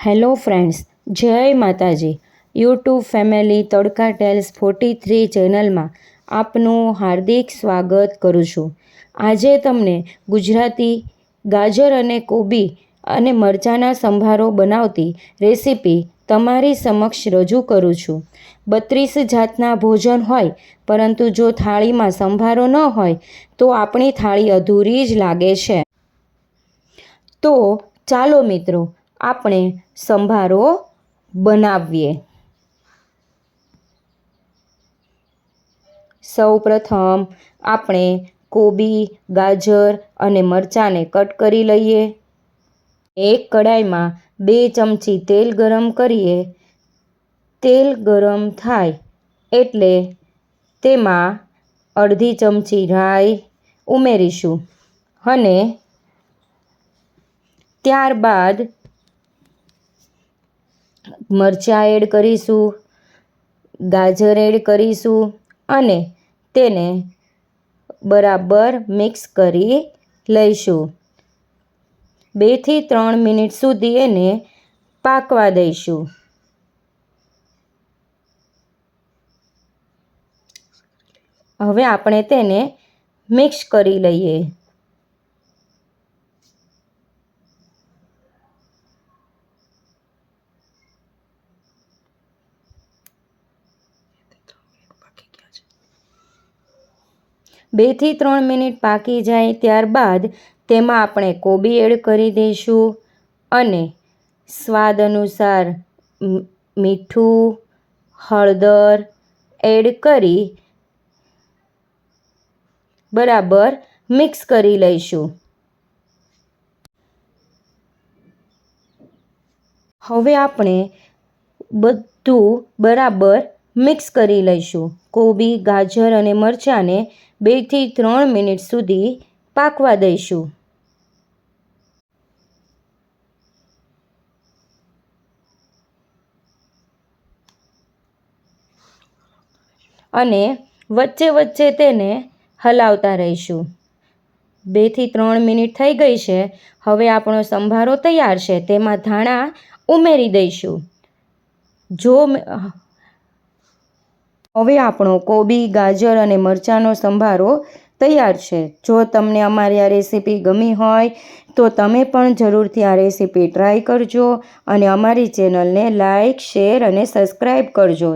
Hello friends, જય માતાજી. YouTube family તડકા tales 43 ચેનલમાં આપનું હાર્દિક સ્વાગત કરું છું. આજે તમને ગુજરાતી ગાજર અને કોબી અને મરચાંના સંભારો બનાવતી રેસીપી તમારી સમક્ષ રજૂ કરું છું. 32 જાતના ભોજન હોય, પરંતુ જો થાળીમાં સંભારો ન હોય તો આપણી થાળી અધૂરી જ લાગે છે. તો ચાલો મિત્રો, આપણે સંભારો બનાવીએ. સૌપ્રથમ આપણે કોબી, ગાજર અને મરચાંને કટ કરી લઈએ. એક કડાઈમાં 2 ચમચી તેલ ગરમ કરીએ. તેલ ગરમ થાય એટલે તેમાં અડધી ચમચી રાઈ ઉમેરીશું અને ત્યારબાદ મરચાં એડ કરીશું, ગાજર એડ કરીશું અને તેને બરાબર મિક્સ કરી લઈશું. 2 થી 3 મિનિટ સુધી એને પાકવા દઈશું. હવે આપણે તેને મિક્સ કરી લઈએ. બે થી 3 મિનિટ પાકી જાય ત્યારબાદ તેમાં આપણે કોબી એડ કરી દઈશું અને સ્વાદ અનુસાર મીઠું, હળદર એડ કરી બરાબર મિક્સ કરી લઈશું. હવે આપણે બધું બરાબર મિક્સ કરી લઈશું. કોબી, ગાજર અને મરચાંને 2 થી 3 મિનિટ સુધી પાકવા દઈશું. અને વચ્ચે વચ્ચે તેને હલાવતા રહીશું. 2 થી 3 મિનિટ થઈ ગઈ છે. હવે આપણો સંભારો તૈયાર છે. તેમાં ધાણા ઉમેરી દઈશું. હવે આપણો કોબી, ગાજર અને મરચાંનો સંભારો તૈયાર છે. જો તમને અમારી આ રેસીપી ગમી હોય તો તમે પણ જરૂરથી આ રેસીપી ટ્રાય કરજો અને અમારી ચેનલને લાઈક, શેર અને સબસ્ક્રાઈબ કરજો.